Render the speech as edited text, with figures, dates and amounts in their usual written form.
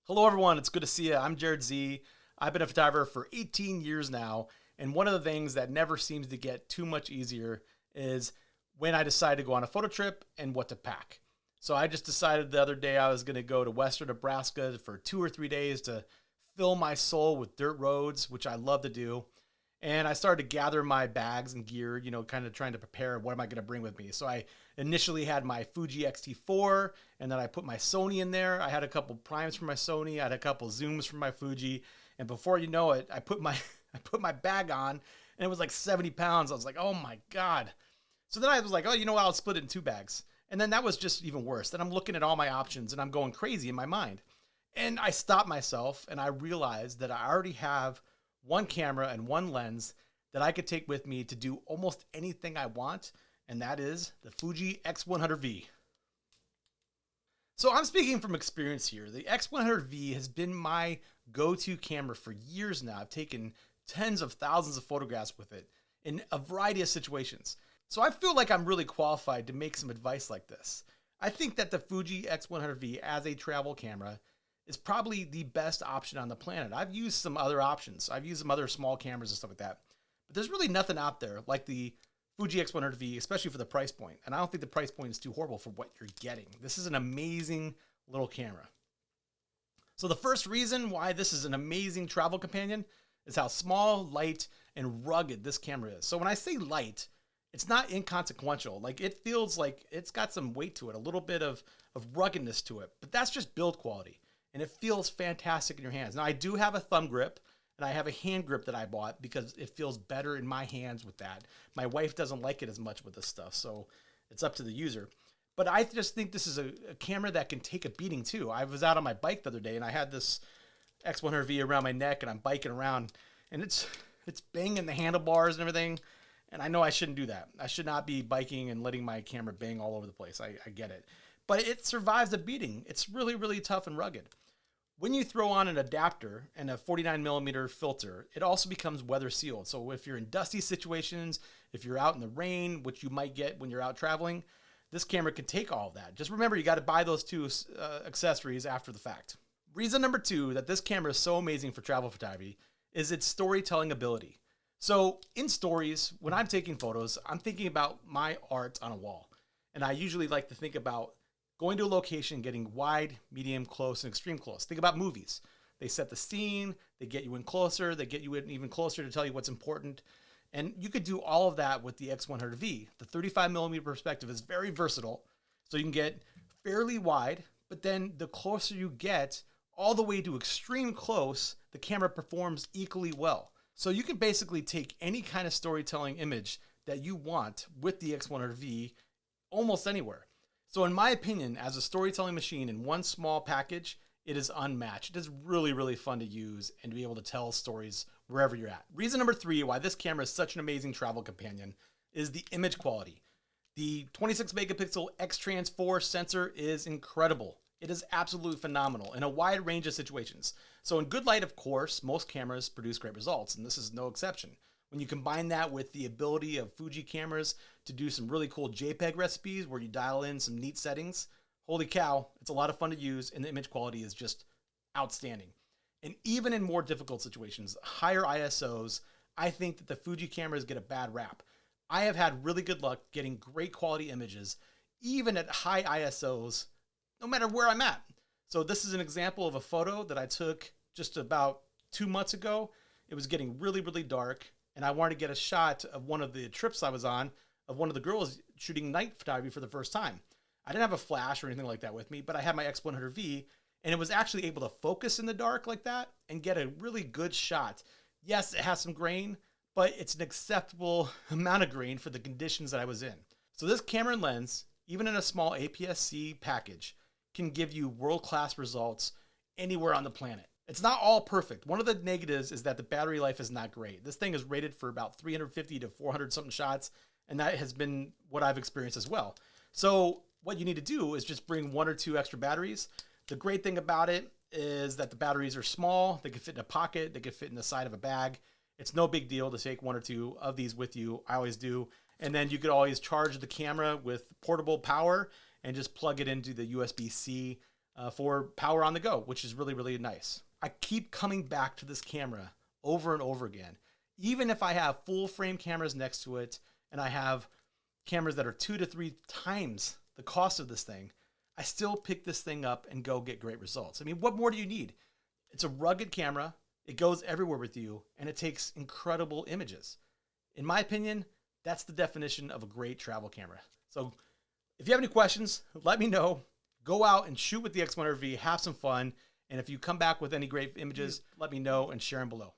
Hello, everyone. It's good to see you. I'm Jared Z. I've been a photographer for 18 years now. And one of the things that never seems to get too much easier is when I decide to go on a photo trip and what to pack. So I just decided the other day I was going to go to Western Nebraska for 2 or 3 days to fill my soul with dirt roads, which I love to do. And I started to gather my bags and gear, kind of trying to prepare what am I going to bring with me. So I initially had my Fuji X-T4, and then I put my Sony in there. I had a couple primes for my Sony, I had a couple zooms for my Fuji, and before you know it, I put my I put my bag on, and it was like 70 pounds. I was like, oh my god. So then I was like, oh, you know what? I'll split it in two bags. And then that was just even worse. Then I'm looking at all my options, and I'm going crazy in my mind. And I stopped myself, and I realized that I already have one camera and one lens that I could take with me to do almost anything I want, and that is the Fuji X100V. So I'm speaking from experience here. The X100V has been my go-to camera for years now. I've taken tens of thousands of photographs with it in a variety of situations. So I feel like I'm really qualified to make some advice like this. I think that the Fuji X100V as a travel camera is probably the best option on the planet. I've used some other options. I've used some other small cameras and stuff like that. But there's really nothing out there like the Fuji X100V, especially for the price point. And I don't think the price point is too horrible for what you're getting. This is an amazing little camera. So the first reason why this is an amazing travel companion is how small, light, and rugged this camera is. So when I say light, it's not inconsequential. Like, it feels like it's got some weight to it, a little bit of ruggedness to it. But that's just build quality. And it feels fantastic in your hands. Now, I do have a thumb grip, and I have a hand grip that I bought because it feels better in my hands with that. My wife doesn't like it as much with this stuff, so it's up to the user. But I just think this is a camera that can take a beating too. I was out on my bike the other day, and I had this X100V around my neck, and I'm biking around, and it's banging the handlebars and everything. And I know I shouldn't do that. I should not be biking and letting my camera bang all over the place. I get it. But it survives a beating. It's really, really tough and rugged. When you throw on an adapter and a 49mm filter, it also becomes weather sealed. So if you're in dusty situations, if you're out in the rain, which you might get when you're out traveling, this camera can take all of that. Just remember, you got to buy those two accessories after the fact. Reason number two that this camera is so amazing for travel photography is its storytelling ability. So in stories, when I'm taking photos, I'm thinking about my art on a wall. And I usually like to think about going to a location, getting wide, medium, close, and extreme close. Think about movies. They set the scene, they get you in closer, they get you in even closer to tell you what's important. And you could do all of that with the X100V. The 35mm perspective is very versatile. So you can get fairly wide, but then the closer you get, all the way to extreme close, the camera performs equally well. So you can basically take any kind of storytelling image that you want with the X100V almost anywhere. So in my opinion, as a storytelling machine in one small package, it is unmatched. It is really, really fun to use and to be able to tell stories wherever you're at. Reason number three why this camera is such an amazing travel companion is the image quality. The 26 megapixel X-Trans 4 sensor is incredible. It is absolutely phenomenal in a wide range of situations. So in good light, of course, most cameras produce great results, and this is no exception. When you combine that with the ability of Fuji cameras to do some really cool JPEG recipes where you dial in some neat settings, holy cow, it's a lot of fun to use, and the image quality is just outstanding. And even in more difficult situations, higher ISOs, I think that the Fuji cameras get a bad rap. I have had really good luck getting great quality images, even at high ISOs, no matter where I'm at. So this is an example of a photo that I took just about 2 months ago. It was getting really, really dark, and I wanted to get a shot of one of the trips I was on of one of the girls shooting night photography for the first time. I didn't have a flash or anything like that with me, but I had my X100V, and it was actually able to focus in the dark like that and get a really good shot. Yes, it has some grain, but it's an acceptable amount of grain for the conditions that I was in. So this camera and lens, even in a small APS-C package, can give you world-class results anywhere on the planet. It's not all perfect. One of the negatives is that the battery life is not great. This thing is rated for about 350 to 400 something shots, and that has been what I've experienced as well. So what you need to do is just bring one or two extra batteries. The great thing about it is that the batteries are small. They can fit in a pocket. They can fit in the side of a bag. It's no big deal to take one or two of these with you. I always do. And then you could always charge the camera with portable power and just plug it into the USB-C for power on the go, which is really, really nice. I keep coming back to this camera over and over again. Even if I have full frame cameras next to it and I have cameras that are 2 to 3 times the cost of this thing, I still pick this thing up and go get great results. I mean, what more do you need? It's a rugged camera. It goes everywhere with you, and it takes incredible images. In my opinion, that's the definition of a great travel camera. So if you have any questions, let me know. Go out and shoot with the X100V, have some fun. And if you come back with any great images, let me know and share them below.